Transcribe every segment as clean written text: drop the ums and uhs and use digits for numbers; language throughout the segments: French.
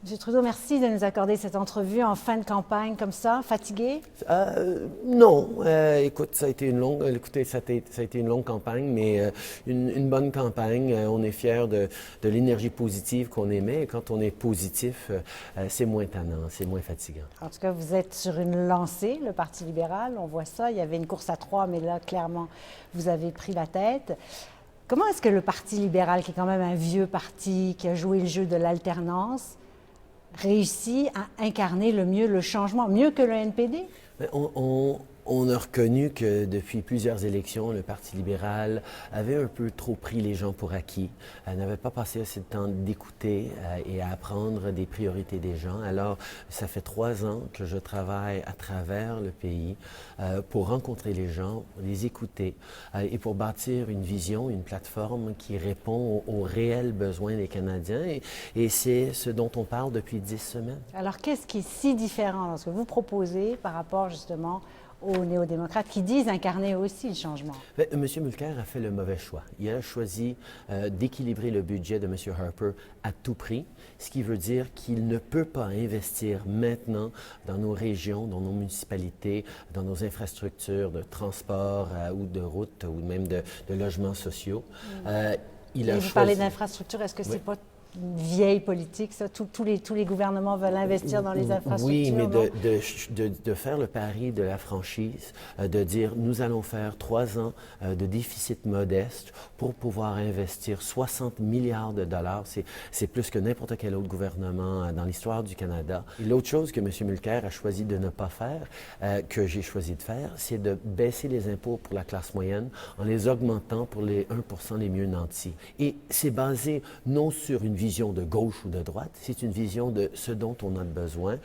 Monsieur Trudeau, merci de nous accorder cette entrevue en fin de campagne comme ça, fatigué? Non, écoute, ça a été une longue campagne, mais une bonne campagne. On est fiers de l'énergie positive qu'on émet. Et quand on est positif, c'est moins tannant, c'est moins fatigant. En tout cas, vous êtes sur une lancée, le Parti libéral, on voit ça. Il y avait une course à trois, mais là, clairement, vous avez pris la tête. Comment est-ce que le Parti libéral, qui est quand même un vieux parti, qui a joué le jeu de l'alternance, réussit à incarner le mieux le changement, mieux que le NPD? Mais on a reconnu que depuis plusieurs élections, le Parti libéral avait un peu trop pris les gens pour acquis, n'avait pas passé assez de temps d'écouter et à apprendre des priorités des gens. Alors, ça fait 3 ans que je travaille à travers le pays pour rencontrer les gens, les écouter et pour bâtir une vision, une plateforme qui répond aux réels besoins des Canadiens. Et c'est ce dont on parle depuis 10 semaines. Alors, qu'est-ce qui est si différent dans ce que vous proposez par rapport justement aux néo-démocrates qui disent incarner aussi le changement? Bien, M. Mulcair a fait le mauvais choix. Il a choisi d'équilibrer le budget de M. Harper à tout prix, ce qui veut dire qu'il ne peut pas investir maintenant dans nos régions, dans nos municipalités, dans nos infrastructures de transport ou de routes ou même de logements sociaux. Vous parlez d'infrastructures, est-ce que c'est pas une vieille politique, ça? Tous les gouvernements veulent investir dans les infrastructures. Oui, mais non? de faire le pari de la franchise, de dire nous allons faire 3 ans de déficit modeste pour pouvoir investir 60 milliards de dollars. C'est plus que n'importe quel autre gouvernement dans l'histoire du Canada. Et l'autre chose que M. Mulcair a choisi de ne pas faire, que j'ai choisi de faire, c'est de baisser les impôts pour la classe moyenne en les augmentant pour les 1 % les mieux nantis. Et c'est basé non sur une vision de gauche ou de droite, c'est une vision de ce dont on a besoin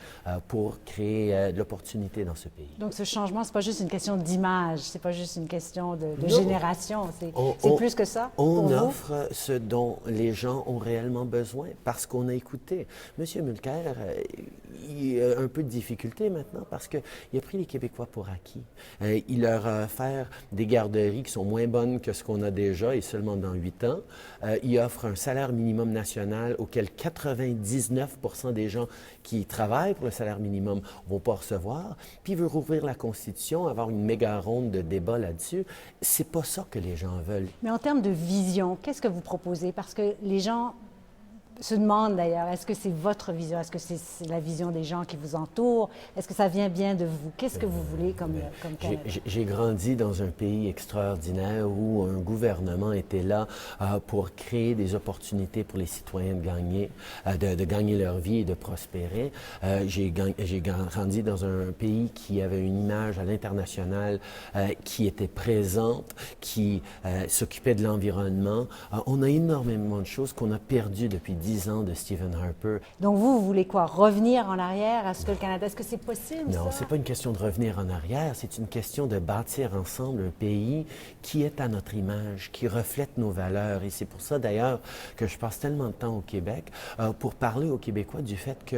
pour créer de l'opportunité dans ce pays. Donc ce changement, c'est pas juste une question d'image, c'est pas juste une question de génération, c'est plus que ça pour On vous? offre ce dont les gens ont réellement besoin parce qu'on a écouté. M. Mulcair, il a un peu de difficulté maintenant parce qu'il a pris les Québécois pour acquis. Il leur a offert des garderies qui sont moins bonnes que ce qu'on a déjà et seulement dans 8 ans. Il offre un salaire minimum national auquel 99 % des gens qui travaillent pour le salaire minimum ne vont pas recevoir. Puis il veut rouvrir la Constitution, avoir une méga ronde de débat là-dessus. C'est pas ça que les gens veulent. Mais en termes de vision, qu'est-ce que vous proposez? Parce que les gens se demandent d'ailleurs, est-ce que c'est votre vision? Est-ce que c'est la vision des gens qui vous entourent? Est-ce que ça vient bien de vous? Qu'est-ce que vous voulez comme Canada? J'ai grandi dans un pays extraordinaire où un gouvernement était là pour créer des opportunités pour les citoyens de gagner leur vie et de prospérer. J'ai grandi dans un pays qui avait une image à l'international qui était présente, qui s'occupait de l'environnement. On a énormément de choses qu'on a perdues depuis 10 ans de Stephen Harper. Donc vous voulez quoi? Revenir en arrière à ce que le Canada... Est-ce que c'est possible, ça? Non, c'est pas une question de revenir en arrière, c'est une question de bâtir ensemble un pays qui est à notre image, qui reflète nos valeurs. Et c'est pour ça d'ailleurs que je passe tellement de temps au Québec pour parler aux Québécois du fait que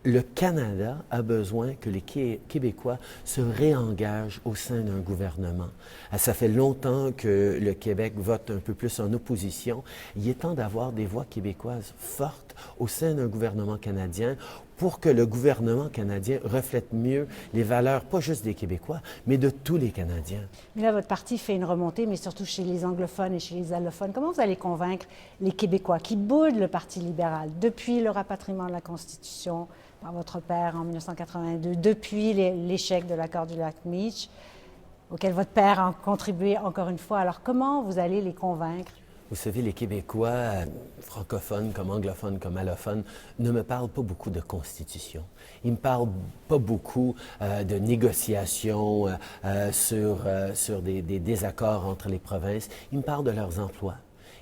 le Canada a besoin que les Québécois se réengagent au sein d'un gouvernement. Ça fait longtemps que le Québec vote un peu plus en opposition. Il est temps d'avoir des voix québécoises fortes au sein d'un gouvernement canadien pour que le gouvernement canadien reflète mieux les valeurs, pas juste des Québécois, mais de tous les Canadiens. Mais là, votre parti fait une remontée, mais surtout chez les anglophones et chez les allophones. Comment vous allez convaincre les Québécois qui boudent le Parti libéral depuis le rapatriement de la Constitution par votre père en 1982, depuis l'échec de l'accord du lac Meach, auquel votre père a contribué encore une fois? Alors, comment vous allez les convaincre? Vous savez, les Québécois, francophones comme anglophones comme allophones, ne me parlent pas beaucoup de Constitution. Ils ne me parlent pas beaucoup de négociations sur des désaccords entre les provinces. Ils me parlent de leurs emplois.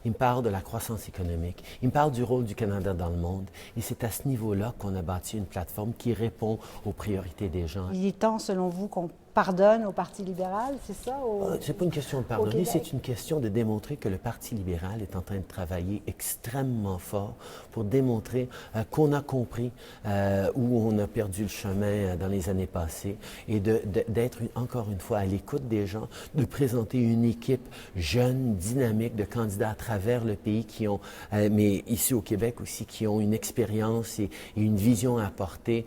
Ils me parlent de la croissance économique. Ils me parlent du rôle du Canada dans le monde. Et c'est à ce niveau-là qu'on a bâti une plateforme qui répond aux priorités des gens. Il est temps, selon vous, qu'on pardonne au Parti libéral, c'est ça? C'est pas une question de pardonner, Québec? c'est une question de démontrer que le Parti libéral est en train de travailler extrêmement fort pour démontrer qu'on a compris où on a perdu le chemin dans les années passées et d'être encore une fois à l'écoute des gens, de présenter une équipe jeune, dynamique de candidats à travers le pays qui ont, mais ici au Québec aussi, qui ont une expérience et une vision à apporter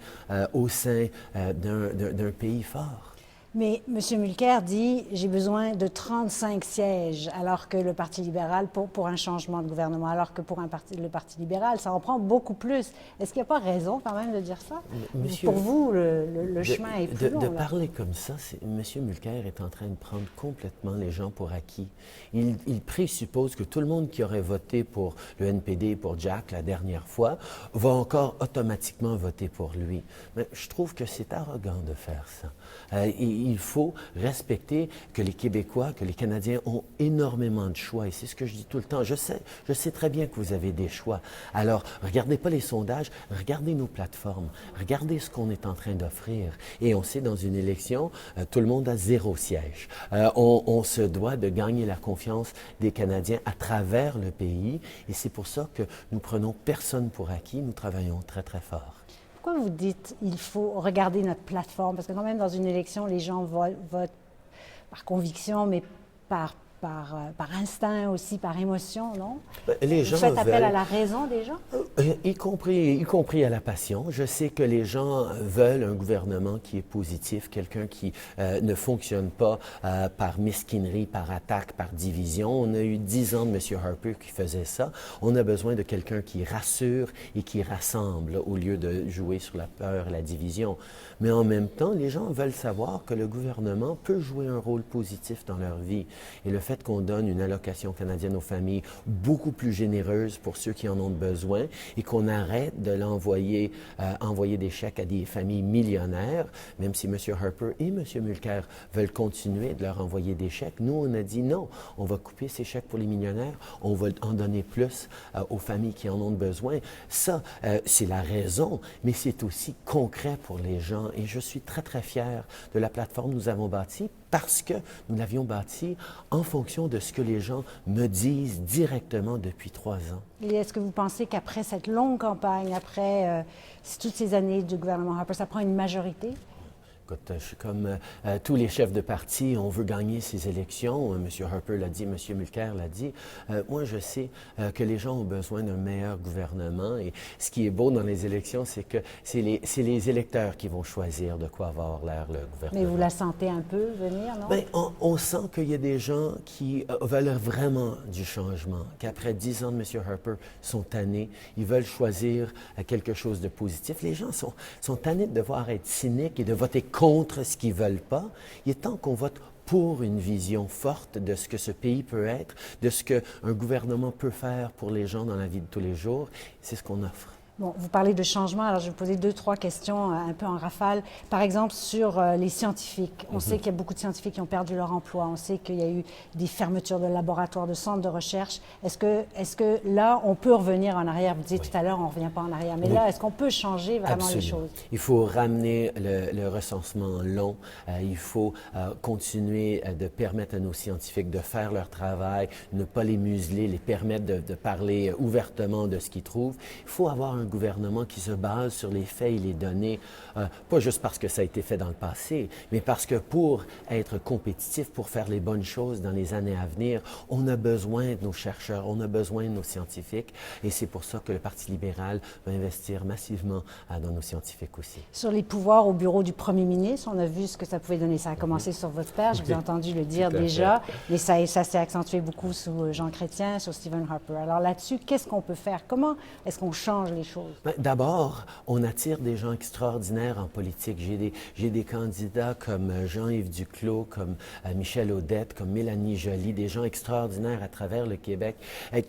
au sein d'un pays fort. Mais M. Mulcair dit j'ai besoin de 35 sièges, alors que le Parti libéral, pour un changement de gouvernement, alors que pour le Parti libéral, ça en prend beaucoup plus. Est-ce qu'il n'y a pas raison quand même de dire ça? Monsieur, pour vous, le chemin est plus long. De parler comme ça, M. Mulcair est en train de prendre complètement les gens pour acquis. Il présuppose que tout le monde qui aurait voté pour le NPD et pour Jack la dernière fois va encore automatiquement voter pour lui. Mais je trouve que c'est arrogant de faire ça. Il faut respecter que les Québécois, que les Canadiens ont énormément de choix. Et c'est ce que je dis tout le temps. Je sais très bien que vous avez des choix. Alors, regardez pas les sondages, regardez nos plateformes, regardez ce qu'on est en train d'offrir. Et on sait, dans une élection, tout le monde a 0 siège. On se doit de gagner la confiance des Canadiens à travers le pays. Et c'est pour ça que nous prenons personne pour acquis. Nous travaillons très, très fort. Pourquoi vous dites il faut regarder notre plateforme? Parce que quand même, dans une élection, les gens votent par conviction, mais par instinct aussi, par émotion, non? Les gens vous faites appel veulent... à la raison des gens? Y compris à la passion. Je sais que les gens veulent un gouvernement qui est positif, quelqu'un qui ne fonctionne pas par mesquinerie, par attaque, par division. On a eu 10 ans de M. Harper qui faisait ça. On a besoin de quelqu'un qui rassure et qui rassemble au lieu de jouer sur la peur et la division. Mais en même temps, les gens veulent savoir que le gouvernement peut jouer un rôle positif dans leur vie. Et le fait qu'on donne une allocation canadienne aux familles beaucoup plus généreuse pour ceux qui en ont besoin et qu'on arrête de l'envoyer envoyer des chèques à des familles millionnaires, même si M. Harper et M. Mulcair veulent continuer de leur envoyer des chèques, nous, on a dit non, on va couper ces chèques pour les millionnaires, on va en donner plus aux familles qui en ont besoin. Ça, c'est la raison, mais c'est aussi concret pour les gens. Et je suis très, très fier de la plateforme que nous avons bâtie parce que nous l'avions bâtie en fonction de ce que les gens me disent directement depuis 3 ans. Et est-ce que vous pensez qu'après cette longue campagne, après toutes ces années du gouvernement Harper, ça prend une majorité? Écoute, je suis comme tous les chefs de parti, on veut gagner ces élections. M. Harper l'a dit, M. Mulcair l'a dit. Moi, je sais que les gens ont besoin d'un meilleur gouvernement. Et ce qui est beau dans les élections, c'est que c'est les électeurs qui vont choisir de quoi avoir l'air le gouvernement. Mais vous la sentez un peu venir, non? Bien, on sent qu'il y a des gens qui veulent vraiment du changement, qu'après 10 ans de M. Harper, sont tannés. Ils veulent choisir quelque chose de positif. Les gens sont tannés de devoir être cyniques et de voter contre ce qu'ils ne veulent pas. Il est temps qu'on vote pour une vision forte de ce que ce pays peut être, de ce qu'un gouvernement peut faire pour les gens dans la vie de tous les jours. C'est ce qu'on offre. Bon, vous parlez de changement, alors je vais vous poser 2-3 questions un peu en rafale. Par exemple, sur les scientifiques. On sait qu'il y a beaucoup de scientifiques qui ont perdu leur emploi. On sait qu'il y a eu des fermetures de laboratoires, de centres de recherche. Est-ce que là, on peut revenir en arrière? Vous disiez tout à l'heure, on ne revient pas en arrière. Mais là, est-ce qu'on peut changer vraiment les choses? Il faut ramener le recensement long. Il faut continuer de permettre à nos scientifiques de faire leur travail, ne pas les museler, les permettre de parler ouvertement de ce qu'ils trouvent. Il faut avoir un gouvernement qui se base sur les faits et les données, pas juste parce que ça a été fait dans le passé, mais parce que pour être compétitif, pour faire les bonnes choses dans les années à venir, on a besoin de nos chercheurs, on a besoin de nos scientifiques, et c'est pour ça que le Parti libéral va investir massivement dans nos scientifiques aussi. Sur les pouvoirs au bureau du premier ministre, on a vu ce que ça pouvait donner. Ça a commencé sur votre père, je vous ai entendu le dire déjà, mais ça s'est accentué beaucoup sous Jean Chrétien, sur Stephen Harper. Alors là-dessus, qu'est-ce qu'on peut faire? Comment est-ce qu'on change les choses? D'abord, on attire des gens extraordinaires en politique. J'ai des candidats comme Jean-Yves Duclos, comme Michel Audette, comme Mélanie Joly, des gens extraordinaires à travers le Québec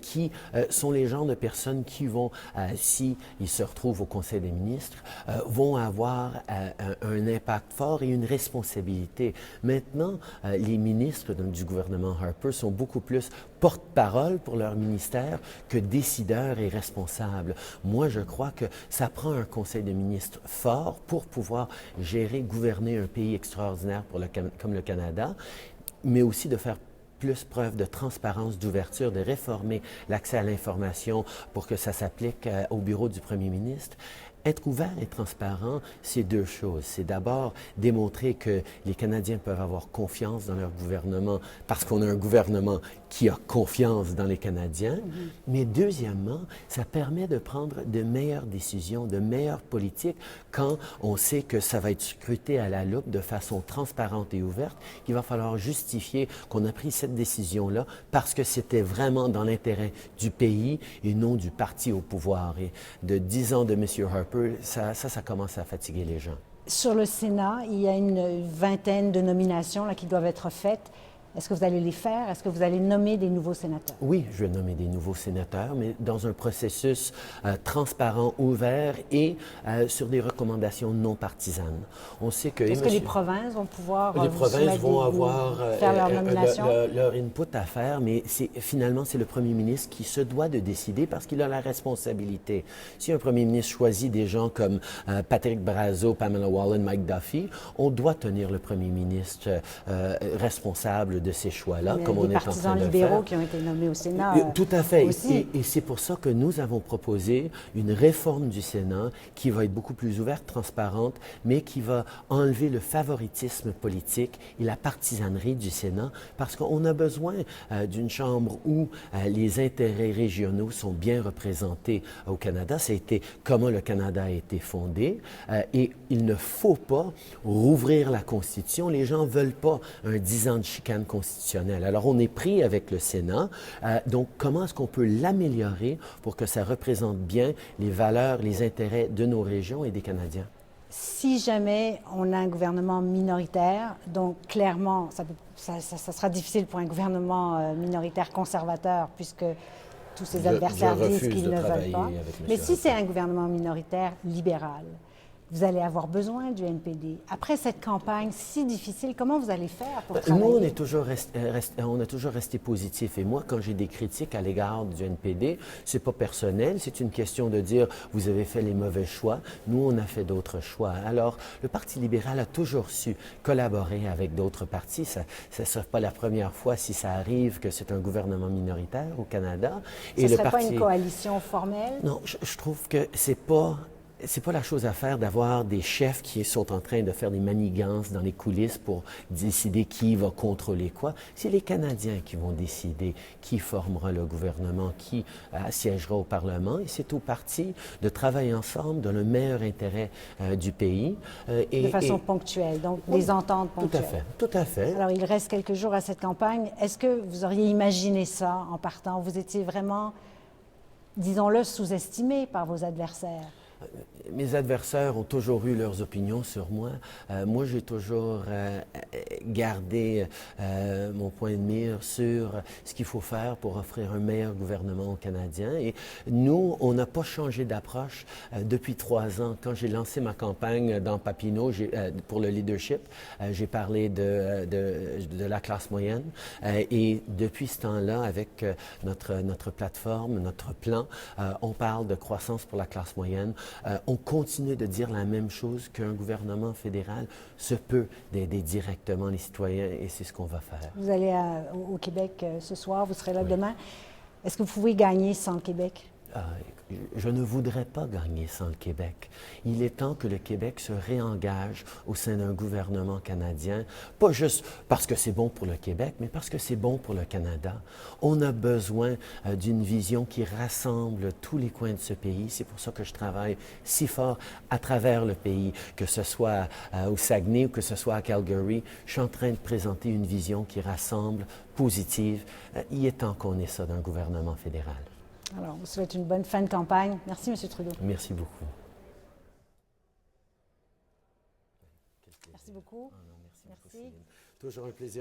qui sont les genres de personnes qui vont, s'ils se retrouvent au Conseil des ministres, vont avoir un impact fort et une responsabilité. Maintenant, les ministres du gouvernement Harper sont beaucoup plus porte-parole pour leur ministère que décideurs et responsables. Moi, je crois que ça prend un conseil de ministres fort pour pouvoir gérer, gouverner un pays extraordinaire comme le Canada, mais aussi de faire plus preuve de transparence, d'ouverture, de réformer l'accès à l'information pour que ça s'applique au bureau du premier ministre. Être ouvert et transparent, c'est deux choses. C'est d'abord démontrer que les Canadiens peuvent avoir confiance dans leur gouvernement parce qu'on a un gouvernement qui a confiance dans les Canadiens. Mais deuxièmement, ça permet de prendre de meilleures décisions, de meilleures politiques quand on sait que ça va être scruté à la loupe de façon transparente et ouverte, qu'il va falloir justifier qu'on a pris cette décision-là parce que c'était vraiment dans l'intérêt du pays et non du parti au pouvoir. Et de 10 ans de M. Harper, ça commence à fatiguer les gens. Sur le Sénat, il y a une vingtaine de nominations là, qui doivent être faites. Est-ce que vous allez les faire? Est-ce que vous allez nommer des nouveaux sénateurs? Oui, je vais nommer des nouveaux sénateurs, mais dans un processus transparent, ouvert et sur des recommandations non partisanes. On sait que... Est-ce que les provinces vont pouvoir les provinces vont avoir faire leur nomination? Leur input à faire, mais finalement, c'est le premier ministre qui se doit de décider parce qu'il a la responsabilité. Si un premier ministre choisit des gens comme Patrick Brazeau, Pamela Wallin, Mike Duffy, on doit tenir le premier ministre responsable de ces choix-là, comme on est en train de le faire. Les partisans libéraux qui ont été nommés au Sénat. Tout à fait. Aussi. Et c'est pour ça que nous avons proposé une réforme du Sénat qui va être beaucoup plus ouverte, transparente, mais qui va enlever le favoritisme politique et la partisanerie du Sénat, parce qu'on a besoin d'une chambre où les intérêts régionaux sont bien représentés au Canada. Ça a été comment le Canada a été fondé. Et il ne faut pas rouvrir la Constitution. Les gens ne veulent pas un 10 ans de chicane constitutionnelle. Alors, on est pris avec le Sénat. Donc, comment est-ce qu'on peut l'améliorer pour que ça représente bien les valeurs, les intérêts de nos régions et des Canadiens? Si jamais on a un gouvernement minoritaire, donc clairement, ça sera difficile pour un gouvernement minoritaire conservateur, puisque tous ses adversaires disent qu'ils ne veulent pas. Mais si c'est un gouvernement minoritaire libéral, vous allez avoir besoin du NPD. Après cette campagne si difficile, comment vous allez faire pour travailler? Nous, on a toujours resté positif. Et moi, quand j'ai des critiques à l'égard du NPD, c'est pas personnel, c'est une question de dire vous avez fait les mauvais choix. Nous, on a fait d'autres choix. Alors, le Parti libéral a toujours su collaborer avec d'autres partis. Ça ne sera pas la première fois si ça arrive que c'est un gouvernement minoritaire au Canada. Ce ne serait pas une coalition formelle? Non, je trouve que c'est pas la chose à faire d'avoir des chefs qui sont en train de faire des manigances dans les coulisses pour décider qui va contrôler quoi. C'est les Canadiens qui vont décider qui formera le gouvernement, qui siégera au Parlement. Et c'est au parti de travailler ensemble dans le meilleur intérêt du pays. De façon ponctuelle, donc des ententes ponctuelles. Tout à fait. Alors, il reste quelques jours à cette campagne. Est-ce que vous auriez imaginé ça en partant? Vous étiez vraiment, disons-le, sous-estimé par vos adversaires? Mes adversaires ont toujours eu leurs opinions sur moi. Moi, j'ai toujours gardé mon point de mire sur ce qu'il faut faire pour offrir un meilleur gouvernement aux Canadiens. Et nous, on n'a pas changé d'approche depuis 3 ans. Quand j'ai lancé ma campagne dans Papineau pour le leadership, j'ai parlé de la classe moyenne. Et depuis ce temps-là, avec notre plateforme, notre plan, on parle de croissance pour la classe moyenne. On continue de dire la même chose qu'un gouvernement fédéral se peut d'aider directement les citoyens et c'est ce qu'on va faire. Vous allez au Québec ce soir, vous serez là demain. Est-ce que vous pouvez gagner sans le Québec? Je ne voudrais pas gagner sans le Québec. Il est temps que le Québec se réengage au sein d'un gouvernement canadien, pas juste parce que c'est bon pour le Québec, mais parce que c'est bon pour le Canada. On a besoin d'une vision qui rassemble tous les coins de ce pays. C'est pour ça que je travaille si fort à travers le pays, que ce soit au Saguenay ou que ce soit à Calgary. Je suis en train de présenter une vision qui rassemble, positive. Il est temps qu'on ait ça dans le gouvernement fédéral. Alors, on vous souhaite une bonne fin de campagne. Merci, M. Trudeau. Merci beaucoup. Merci beaucoup. Merci. Toujours un plaisir.